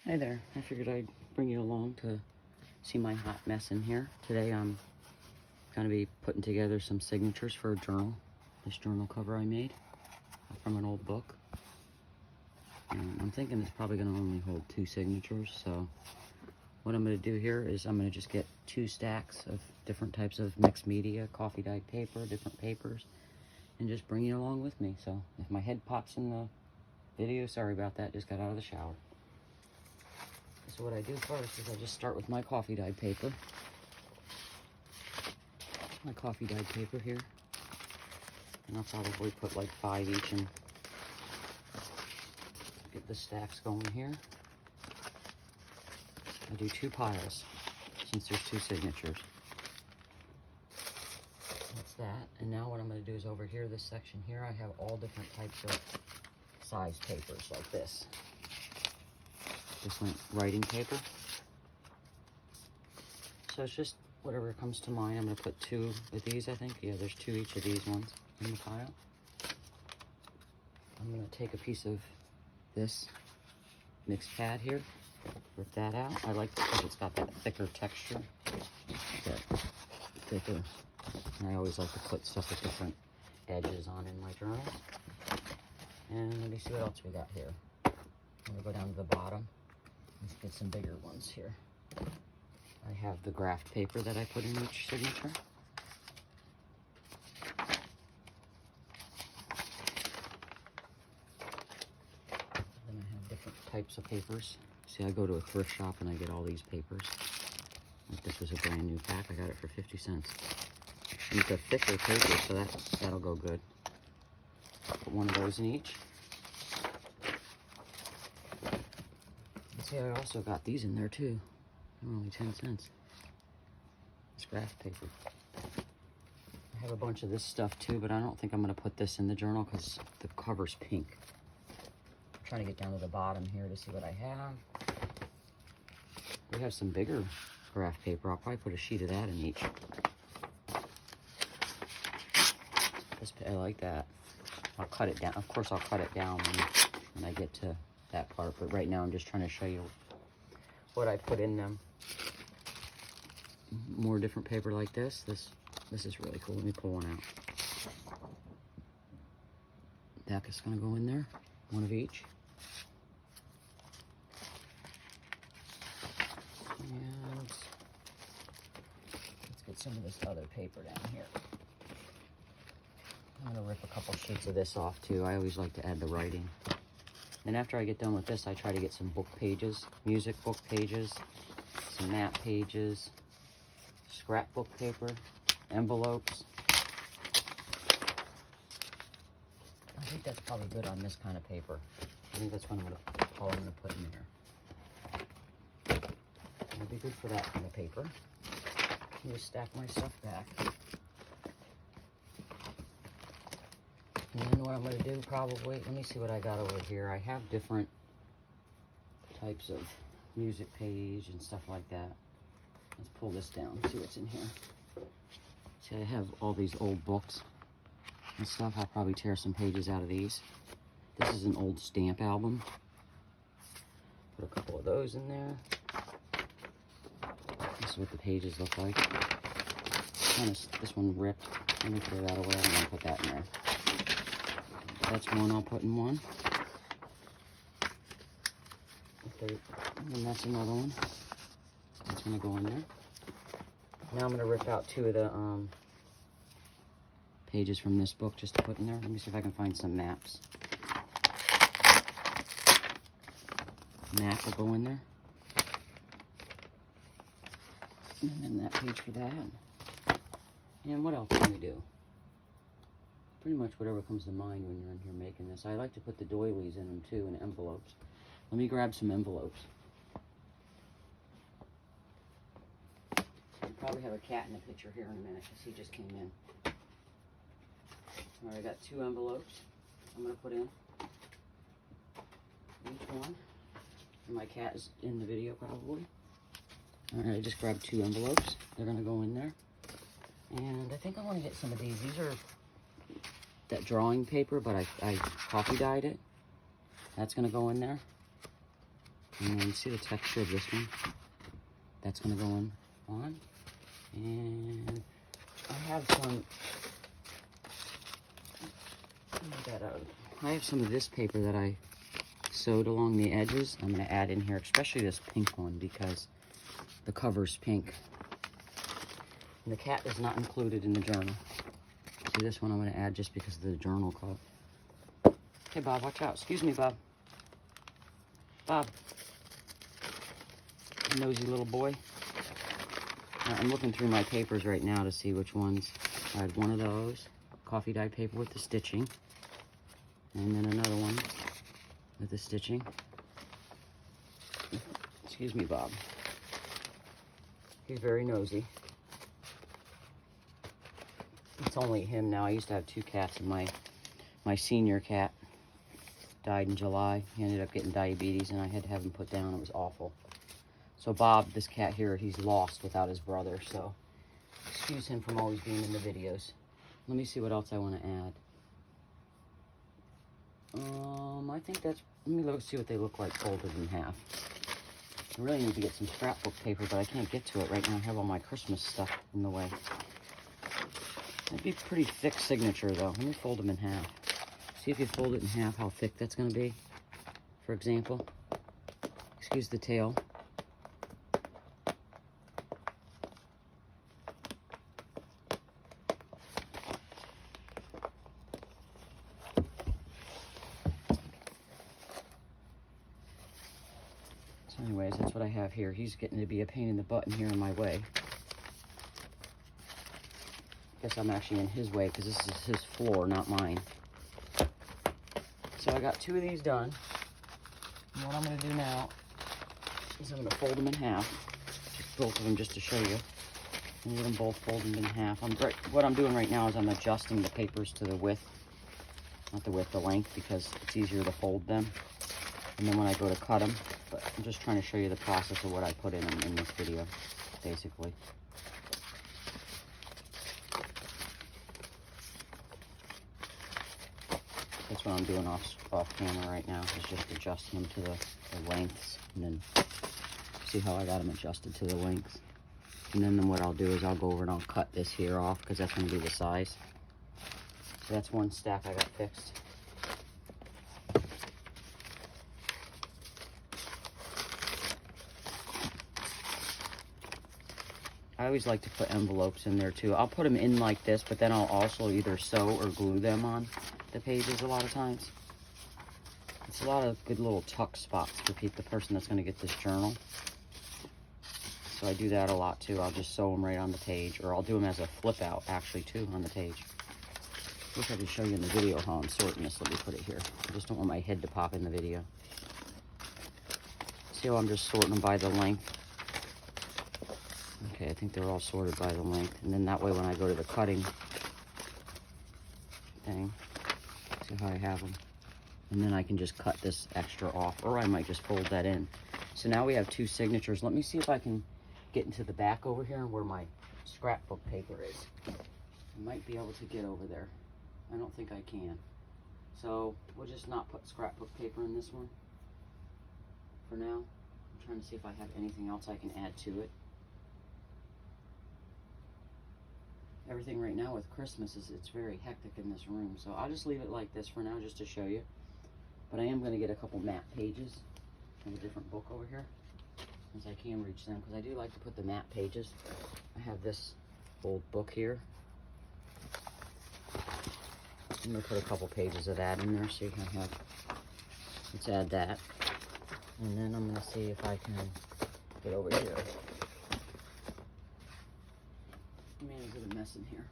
Hi there. I figured I'd bring you along to see my hot mess in here. Today I'm going to be putting together some signatures for a journal. This journal cover I made from an old book. And I'm thinking it's probably going to only hold 2 signatures. So what I'm going to do here is I'm going to just get 2 stacks of different types of mixed media, coffee dyed paper, different papers, and just bring you along with me. So if my head pops in the video, sorry about that. Just got out of the shower. So what I do first is I just start with my coffee dyed paper. My coffee dyed paper here. And I'll probably put like 5 each and get the stacks going here. I do 2 piles since there's 2 signatures. That's that. And now what I'm going to do is over here, this section here, I have all different types of size papers like this. Different writing paper. So it's just whatever comes to mind. I'm going to put 2 of these, I think. Yeah, there's 2 each of these ones in the pile. I'm going to take a piece of this mixed pad here, rip that out. I like it because it's got that thicker texture, that thicker. And I always like to put stuff with different edges on in my journals. And let me see what else we got here. I'm going to go down to the bottom. Let's get some bigger ones here. I have the graph paper that I put in each signature. Then I have different types of papers. See, I go to a thrift shop and I get all these papers. Like this was a brand new pack. I got it for 50 cents. And it's a thicker paper, so that'll go good. Put one of those in each. See, I also got these in there too. They're only 10 cents. It's graph paper. I have a bunch of this stuff too, but I don't think I'm going to put this in the journal because the cover's pink. I'm trying to get down to the bottom here to see what I have. We have some bigger graph paper. I'll probably put a sheet of that in each. I like that. I'll cut it down. Of course, I'll cut it down when I get to that part, but right now I'm just trying to show you what I put in them. More different paper like this. This is really cool. Let me pull one out. That is going to go in there. One of each. And let's get some of this other paper down here. I'm going to rip a couple sheets of this off too. I always like to add the writing. And after I get done with this, I try to get some book pages, music book pages, some map pages, scrapbook paper, envelopes. I think that's probably good on this kind of paper. I think that's what all I'm going to put in there. It'll be good for that kind of paper. Let me stack my stuff back. And then what I'm going to do probably, let me see what I got over here. I have different types of music page and stuff like that. Let's pull this down, see what's in here. See, I have all these old books and stuff. I'll probably tear some pages out of these. This is an old stamp album. Put a couple of those in there. This is what the pages look like. This one ripped. Let me throw that away. I'm going to put that in there. That's one I'll put in one. And that's another one. That's going to go in there. Now I'm going to rip out 2 of the pages from this book just to put in there. Let me see if I can find some maps. Map will go in there. And then that page for that. And what else can we do? Pretty much whatever comes to mind when you're in here making this. I like to put the doilies in them too, and envelopes. Let me grab some envelopes. I'll probably have a cat in the picture here in a minute because he just came in. All right, I got 2 envelopes I'm going to put in. Each one. And my cat is in the video probably. All right, I just grabbed 2 envelopes. They're going to go in there. And I think I want to get some of these. These are that drawing paper, but I coffee dyed it. That's going to go in there. And then see the texture of this one? That's gonna go on. And I have some, I have some of this paper that I sewed along the edges. I'm gonna add in here, especially this pink one because the cover's pink. And the cat is not included in the journal. See, this one I'm gonna add just because of the journal cover. Hey, Bob, watch out. Excuse me, Bob. Bob. Nosy little boy. I'm looking through my papers right now to see which ones. I had one of those, coffee dye paper with the stitching. And then another one with the stitching. Excuse me, Bob. He's very nosy. It's only him now. I used to have 2 cats, and my senior cat died in July. He ended up getting diabetes, and I had to have him put down. It was awful. So Bob, this cat here, he's lost without his brother, so excuse him from always being in the videos. Let me see what else I want to add. I think that's, let me see what they look like folded in half. I really need to get some scrapbook paper, but I can't get to it right now. I have all my Christmas stuff in the way. That'd be a pretty thick signature, though. Let me fold them in half. See if you fold it in half, how thick that's going to be. For example, excuse the tail. So anyways, that's what I have here. He's getting to be a pain in the butt in here in my way. Guess I'm actually in his way because this is his floor, not mine. So I got 2 of these done. And what I'm going to do now is I'm going to fold them in half. Just both of them just to show you. And get them both folded in half. What I'm doing right now is I'm adjusting the papers to the width. Not the width, the length, because it's easier to fold them. And then when I go to cut them, but I'm just trying to show you the process of what I put in them in this video, basically. That's what I'm doing off camera right now, is just adjusting them to the lengths, and then see how I got them adjusted to the lengths. And then what I'll do is I'll go over and I'll cut this here off, because that's going to be the size. So that's one stack I got fixed. I always like to put envelopes in there too. I'll put them in like this, but then I'll also either sew or glue them on the pages a lot of times. It's a lot of good little tuck spots for the person that's going to get this journal. So I do that a lot too. I'll just sew them right on the page, or I'll do them as a flip out actually too on the page. Wish I could show you in the video how I'm sorting this. Let me put it here. I just don't want my head to pop in the video. See how I'm just sorting them by the length? Okay, I think they're all sorted by the length. And then that way when I go to the cutting thing, see how I have them. And then I can just cut this extra off, or I might just fold that in. So now we have 2 signatures. Let me see if I can get into the back over here where my scrapbook paper is. I might be able to get over there. I don't think I can. So we'll just not put scrapbook paper in this one for now. I'm trying to see if I have anything else I can add to it. Everything right now with Christmas it's very hectic in this room, so I'll just leave it like this for now just to show you. But I am going to get a couple map pages and a different book over here, since I can reach them, because I do like to put the map pages. I have this old book here. I'm going to put a couple pages of that in there so you can have, let's add that. And then I'm going to see if I can get over here. Man, is it a mess in here?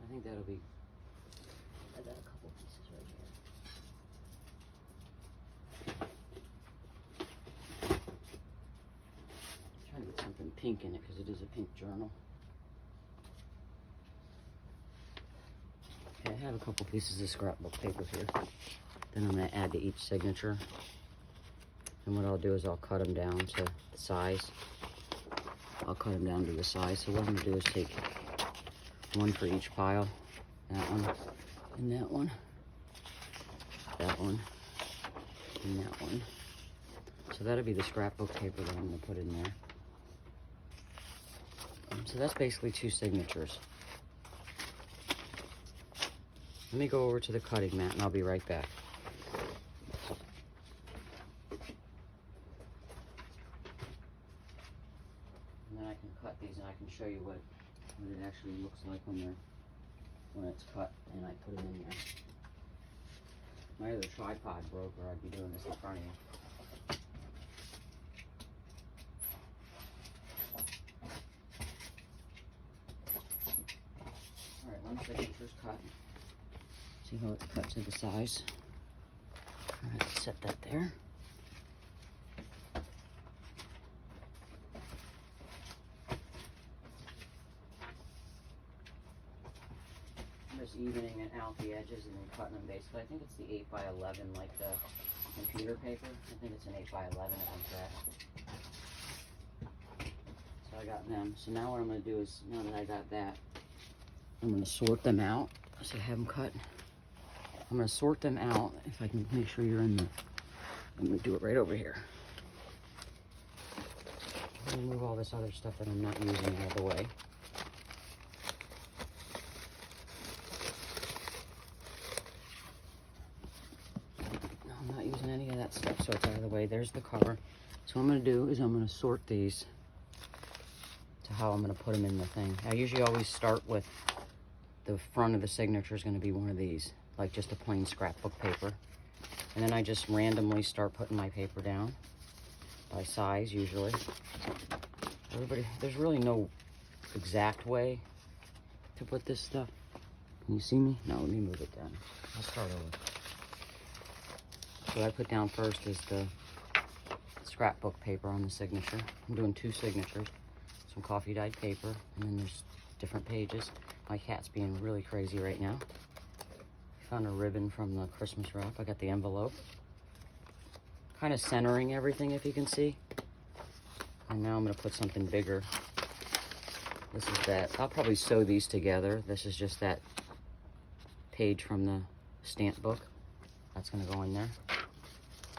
I think that'll be, I got a couple pieces right here. I'm trying to get something pink in it because it is a pink journal. Okay, I have a couple pieces of scrapbook paper here. Then I'm going to add to each signature. And what I'll do is I'll cut them down to the size. I'll cut them down to the size. So what I'm going to do is take one for each pile. That one, and that one, in that one. So that'll be the scrapbook paper that I'm going to put in there. So that's basically 2 signatures. Let me go over to the cutting mat and I'll be right back. And then I can cut these and I can show you what it actually looks like when it's cut and I put them in there. My other tripod broke or I'd be doing this in front of you. Alright, one signature's cut. See how it's cut to the size. Alright, set that there. Just evening it out the edges and then cutting them basically. I think it's the 8x11 like the computer paper. I think it's an 8x11 if I'm correct. So I got them. So now what I'm going to do is, now that I got that, I'm going to sort them out. So I have them cut. I'm going to sort them out. If I can make sure you're in the, I'm going to do it right over here. I'm going to move all this other stuff that I'm not using out of the way. I'm not using any of that stuff, so it's out of the way. There's the cover. So what I'm going to do is I'm going to sort these to how I'm going to put them in the thing. I usually always start with the front of the signature is going to be one of these, like just a plain scrapbook paper. And then I just randomly start putting my paper down by size usually. There's really no exact way to put this stuff. Can you see me? No, let me move it down. I'll start over. So what I put down first is the scrapbook paper on the signature. I'm doing 2 signatures, some coffee dyed paper, and then there's different pages. My cat's being really crazy right now. I found a ribbon from the Christmas wrap. I got the envelope. Kind of centering everything, if you can see. And now I'm going to put something bigger. This is that. I'll probably sew these together. This is just that page from the stamp book. That's going to go in there.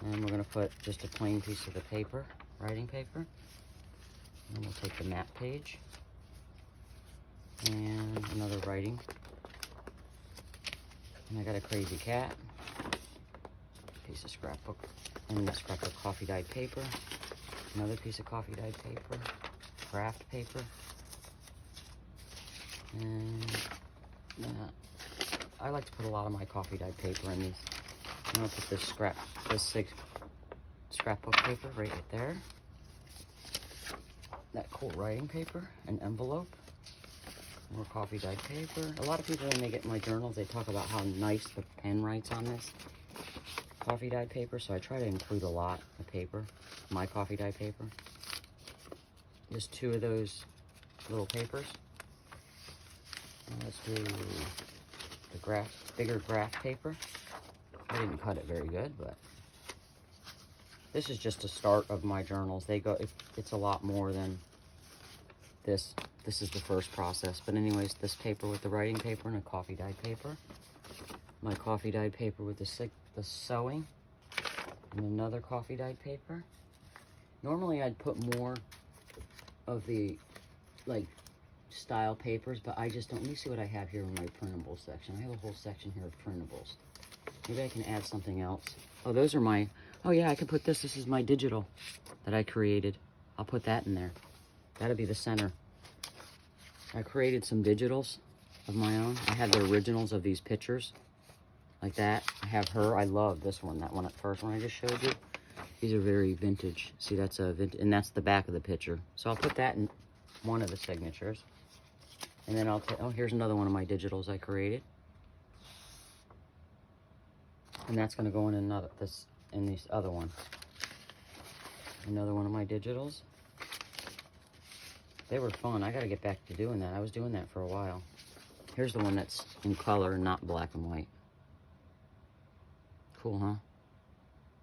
And we're going to put just a plain piece of the paper, writing paper. And we'll take the map page. And another writing. And I got a crazy cat. Piece of scrapbook. And the scrapbook coffee dyed paper. Another piece of coffee dyed paper. Craft paper. And I like to put a lot of my coffee dyed paper in these. I'm gonna put this scrapbook paper right there. That cool writing paper, an envelope, more coffee dyed paper. A lot of people, when they get my journals, they talk about how nice the pen writes on this coffee dyed paper. So I try to include a lot of paper, my coffee dyed paper. Just 2 of those little papers. Let's do the bigger graph paper. I didn't cut it very good, but this is just a start of my journals. It's a lot more than this. This is the first process. But anyways, this paper with the writing paper and a coffee dyed paper. My coffee dyed paper with the sewing and another coffee dyed paper. Normally I'd put more of the like style papers, but I just don't. Let me see what I have here in my printable section. I have a whole section here of printables. Maybe I can add something else. Oh, those are my, oh yeah, I can put this. This is my digital that I created. I'll put that in there. That'll be the center. I created some digitals of my own. I have the originals of these pictures, like that. I have her. I love this one, that one at first one I just showed you. These are very vintage. See, that's a vintage, and that's the back of the picture. So I'll put that in one of the signatures. And then I'll take, oh, here's another one of my digitals I created. And that's going to go in this other one. Another one of my digitals. They were fun. I got to get back to doing that. I was doing that for a while. Here's the one that's in color and not black and white. Cool, huh?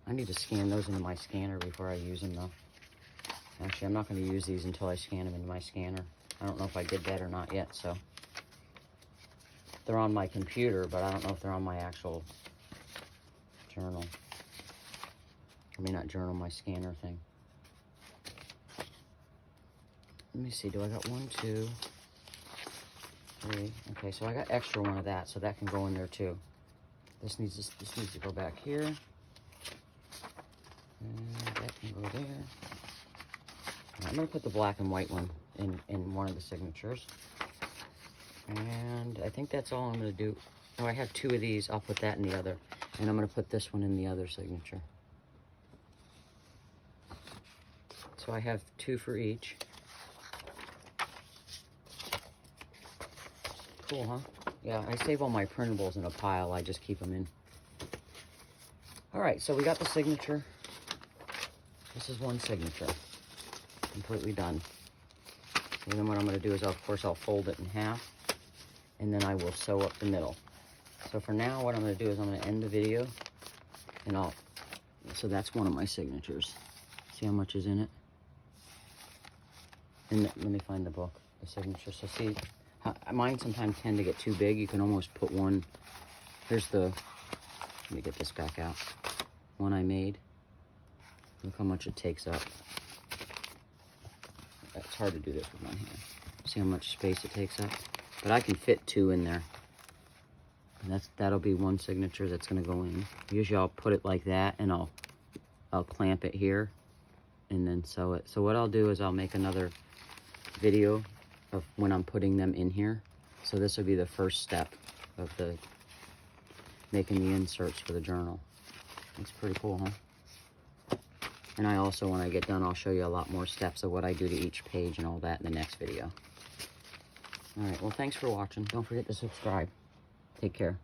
I need to scan those into my scanner before I use them, though. Actually, I'm not going to use these until I scan them into my scanner. I don't know if I did that or not yet, so. They're on my computer, but I don't know if they're on my actual journal. I may not journal my scanner thing. Let me see, do I got 1, 2, 3? Okay, so I got extra one of that, so that can go in there too. This needs to go back here. And that can go there. I'm gonna put the black and white one in one of the signatures. And I think that's all I'm gonna do. Oh, I have 2 of these. I'll put that in the other. And I'm gonna put this one in the other signature. So I have 2 for each. Cool, huh? Yeah, I save all my printables in a pile. I just keep them in. All right, so we got the signature. This is one signature. Completely done. And then what I'm going to do is, of course, I'll fold it in half. And then I will sew up the middle. So for now, what I'm going to do is I'm going to end the video. And so that's one of my signatures. See how much is in it? And let me find the book, the signature. So see, mine sometimes tend to get too big. You can almost put one. Here's the, let me get this back out. One I made. Look how much it takes up. It's hard to do this with my hand. See how much space it takes up? But I can fit 2 in there. And that'll be one signature that's gonna go in. Usually I'll put it like that and I'll clamp it here and then sew it. So what I'll do is I'll make another video of when I'm putting them in here. So this will be the first step of making the inserts for the journal. It's pretty cool, huh? And I also, when I get done, I'll show you a lot more steps of what I do to each page and all that in the next video. All right, well, thanks for watching. Don't forget to subscribe. Take care.